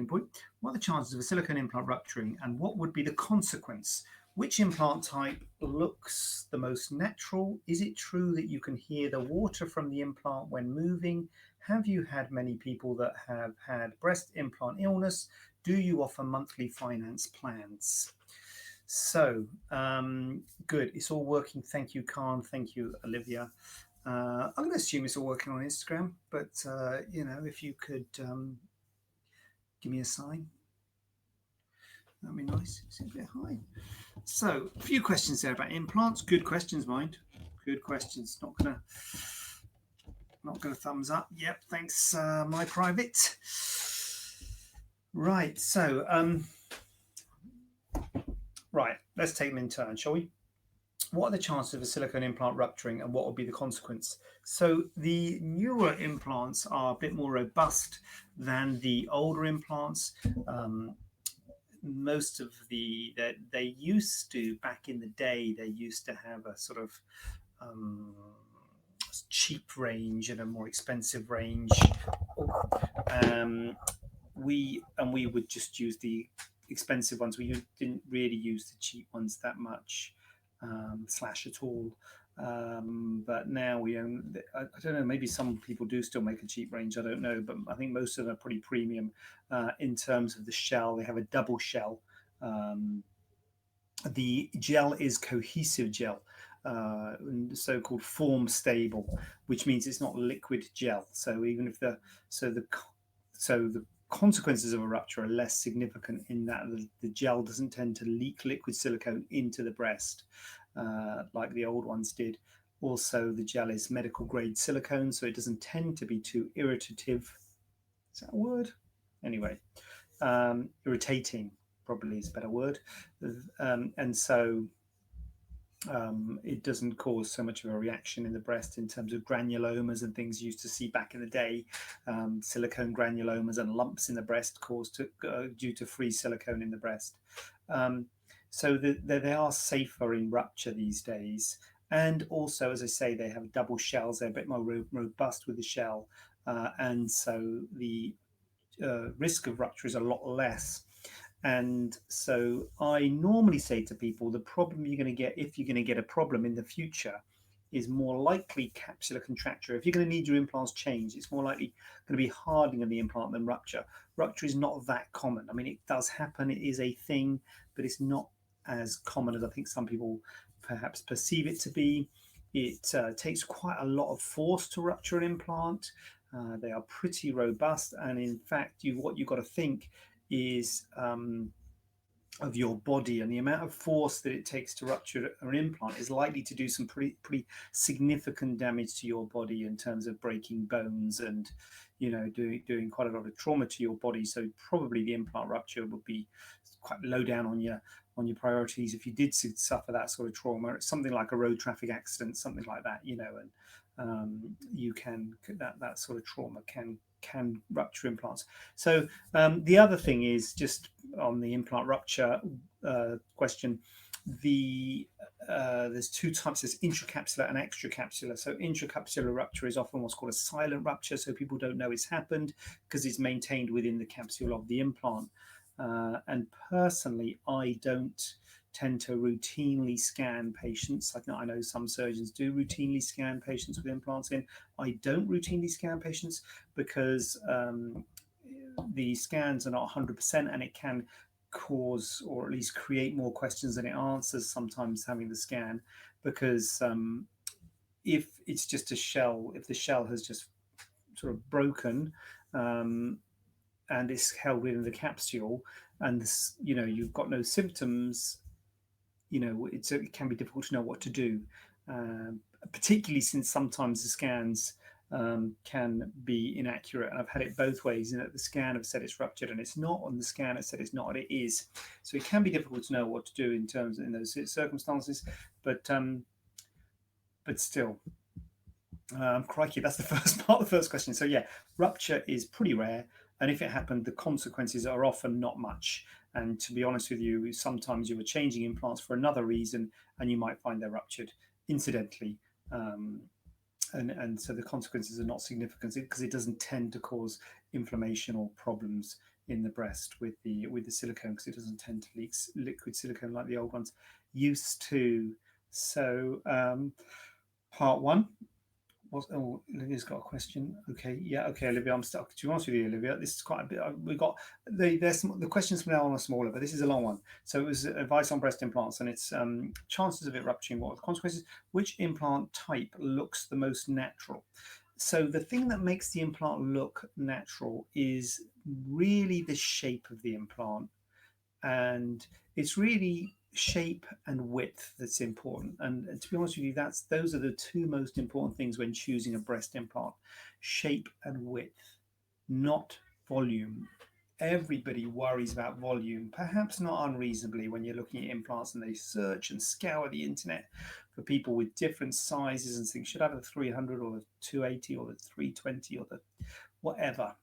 input. What are the chances of a silicone implant rupturing, and what would be the consequence? Which implant type looks the most natural? Is it true that you can hear the water from the implant when moving? Have you had many people that have had breast implant illness? Do you offer monthly finance plans? So, good. It's all working. Thank you, Khan. Thank you, Olivia. I'm going to assume it's all working on Instagram, but if you could give me a sign, that'd be nice. It's a bit high. So, a few questions there about implants. Good questions, mind. Good questions. Not gonna thumbs up. Yep, thanks, my private. Right. So, right. Let's take them in turn, shall we? What are the chances of a silicone implant rupturing, and what will be the consequence? So the newer implants are a bit more robust than the older implants. Most of they used to, back in the day, they used to have a sort of cheap range and a more expensive range. We would just use the expensive ones. We didn't really use the cheap ones that much, slash at all. But now we own, I don't know, maybe some people do still make a cheap range, I don't know, but I think most of them are pretty premium in terms of the shell. They have a double shell. The gel is cohesive gel, so-called form stable, which means it's not liquid gel. So even if the consequences of a rupture are less significant in that the gel doesn't tend to leak liquid silicone into the breast like the old ones did. Also, the gel is medical grade silicone, so it doesn't tend to be too irritative. Is that a word? Anyway, irritating probably is a better word. And so it doesn't cause so much of a reaction in the breast in terms of granulomas and things you used to see back in the day. Silicone granulomas and lumps in the breast caused due to free silicone in the breast. So they are safer in rupture these days. And also, as I say, they have double shells. They're a bit more robust with the shell. And so the risk of rupture is a lot less. And so I normally say to people, the problem you're going to get, if you're going to get a problem in the future, is more likely capsular contracture. If you're going to need your implants changed, it's more likely going to be hardening of the implant than rupture. Rupture is not that common. I mean, it does happen. It is a thing, but it's not as common as I think some people perhaps perceive it to be. It takes quite a lot of force to rupture an implant. They are pretty robust. And in fact, what you've got to think is of your body, and the amount of force that it takes to rupture an implant is likely to do some pretty significant damage to your body in terms of breaking bones and doing quite a lot of trauma to your body. So probably the implant rupture would be quite low down on your priorities if you did suffer that sort of trauma. It's something like a road traffic accident, something like that, and you can that sort of trauma can rupture implants. So the other thing is, just on the implant rupture question, there's two types: there's intracapsular and extracapsular. So intracapsular rupture is often what's called a silent rupture, so people don't know it's happened because it's maintained within the capsule of the implant. And personally, I don't tend to routinely scan patients. I know some surgeons do routinely scan patients with implants in. I don't routinely scan patients because the scans are not 100%, and it can cause, or at least create, more questions than it answers sometimes, having the scan, because if it's just a shell, if the shell has just sort of broken and it's held within the capsule, and this, you've got no symptoms, it can be difficult to know what to do, particularly since sometimes the scans can be inaccurate. And I've had it both ways, the scan have said it's ruptured and it's not, and the scan has said it's not and it is. So it can be difficult to know what to do in those circumstances, but still, crikey, that's the first part of the first question. So yeah, rupture is pretty rare, and if it happened, the consequences are often not much. And to be honest with you, sometimes you were changing implants for another reason, and you might find they're ruptured incidentally. And so the consequences are not significant because it doesn't tend to cause inflammation or problems in the breast with the silicone, because it doesn't tend to leak liquid silicone like the old ones used to. So part one was, oh, Olivia's got a question. Okay, yeah, okay, Olivia, I'm stuck. To be honest with you, Olivia, this is quite a bit. We got the questions from now on are smaller, but this is a long one. So it was advice on breast implants, and it's chances of it rupturing. What are the consequences? Which implant type looks the most natural? So the thing that makes the implant look natural is really the shape of the implant, and it's really shape and width that's important. And to be honest with you, those are the two most important things when choosing a breast implant: shape and width, not volume. Everybody worries about volume, perhaps not unreasonably, when you're looking at implants and they search and scour the internet for people with different sizes and think, should I have the 300 or the 280 or the 320 or the whatever.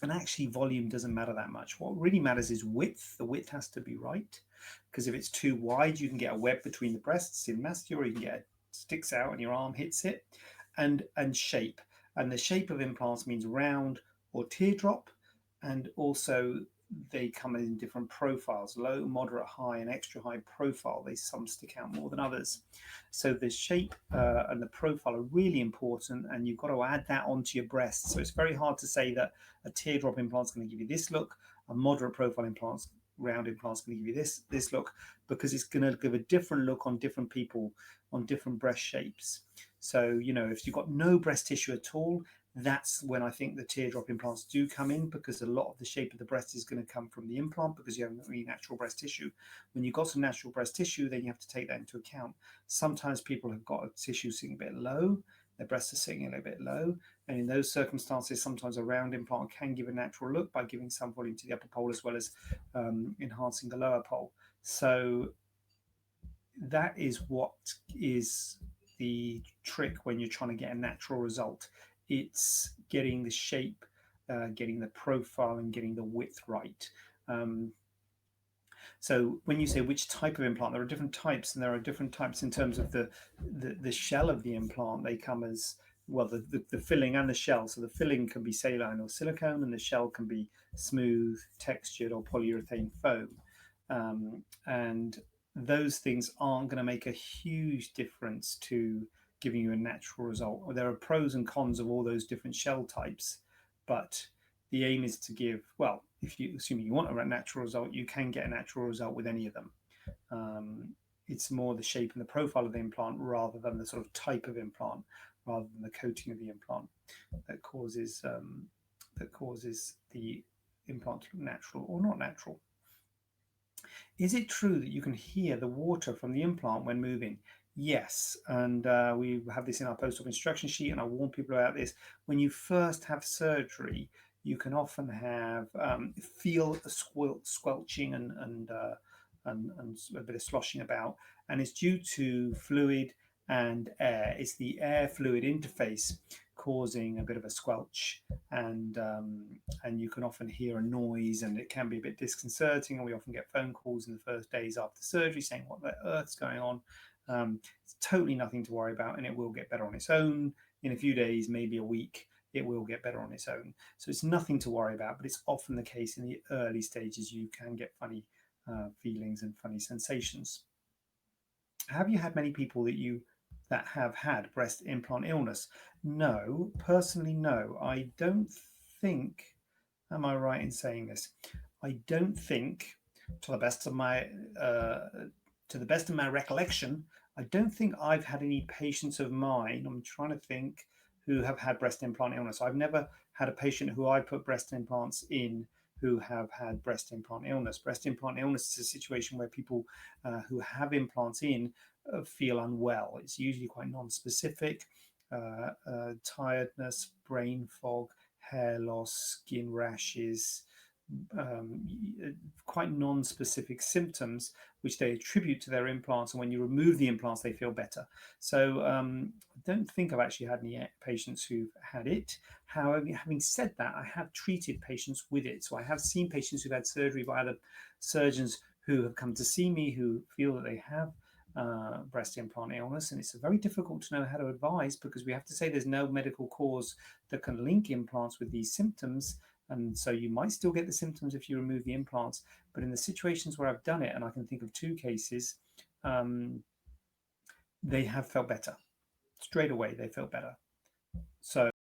And actually, volume doesn't matter that much. What really matters is width. The width has to be right, because if it's too wide, you can get a web between the breasts in mastia, or you can get it sticks out and your arm hits it. And shape. And the shape of implants means round or teardrop, and also they come in different profiles: low, moderate, high, and extra high profile. They some stick out more than others. So the shape and the profile are really important, and you've got to add that onto your breast. So it's very hard to say that a teardrop implant is going to give you this look, a moderate profile implant, round implants, going to give you this look, because it's going to give a different look on different people, on different breast shapes. So if you've got no breast tissue at all, that's when I think the teardrop implants do come in, because a lot of the shape of the breast is going to come from the implant, because you haven't really natural breast tissue. When you've got some natural breast tissue, then you have to take that into account. Sometimes people have got a tissue sitting a bit low, their breasts are sitting a little bit low, and in those circumstances, sometimes a round implant can give a natural look by giving some volume to the upper pole, as well as enhancing the lower pole. So that is what is the trick when you're trying to get a natural result. It's getting the shape, getting the profile, and getting the width right. So when you say which type of implant, there are different types, and there are different types in terms of the shell of the implant. They come as well, the filling and the shell. So the filling can be saline or silicone, and the shell can be smooth, textured, or polyurethane foam. And those things aren't going to make a huge difference to giving you a natural result. There are pros and cons of all those different shell types, but the aim is to give, well, if you assuming you want a natural result, you can get a natural result with any of them. It's more the shape and the profile of the implant, rather than the sort of type of implant, rather than the coating of the implant, that causes the implant to look natural or not natural. Is it true that you can hear the water from the implant when moving? Yes, and we have this in our post-op instruction sheet, and I warn people about this. When you first have surgery, you can often have feel a squelching and a bit of sloshing about, and it's due to fluid and air. It's the air fluid interface causing a bit of a squelch, and you can often hear a noise, and it can be a bit disconcerting. And we often get phone calls in the first days after surgery saying, "What the earth's going on?" It's totally nothing to worry about, and it will get better on its own in a few days, maybe a week. It will get better on its own. So it's nothing to worry about, but it's often the case in the early stages you can get funny feelings and funny sensations. Have you had many people that have had breast implant illness? No, personally, no. I don't think. Am I right in saying this? I don't think, to the best of my recollection, I don't think I've had any patients of mine. I'm trying to think, who have had breast implant illness. I've never had a patient who I put breast implants in who have had breast implant illness. Breast implant illness is a situation where people who have implants in feel unwell. It's usually quite non-specific: tiredness, brain fog, hair loss, skin rashes, um, quite non-specific symptoms which they attribute to their implants, and when you remove the implants they feel better. So I don't think I've actually had any patients who've had it. However, having said that, I have treated patients with it. So I have seen patients who've had surgery by other surgeons who have come to see me who feel that they have breast implant illness, and it's very difficult to know how to advise, because we have to say there's no medical cause that can link implants with these symptoms. And so you might still get the symptoms if you remove the implants. But in the situations where I've done it, and I can think of 2 cases, um, they have felt better straight away. They felt better. So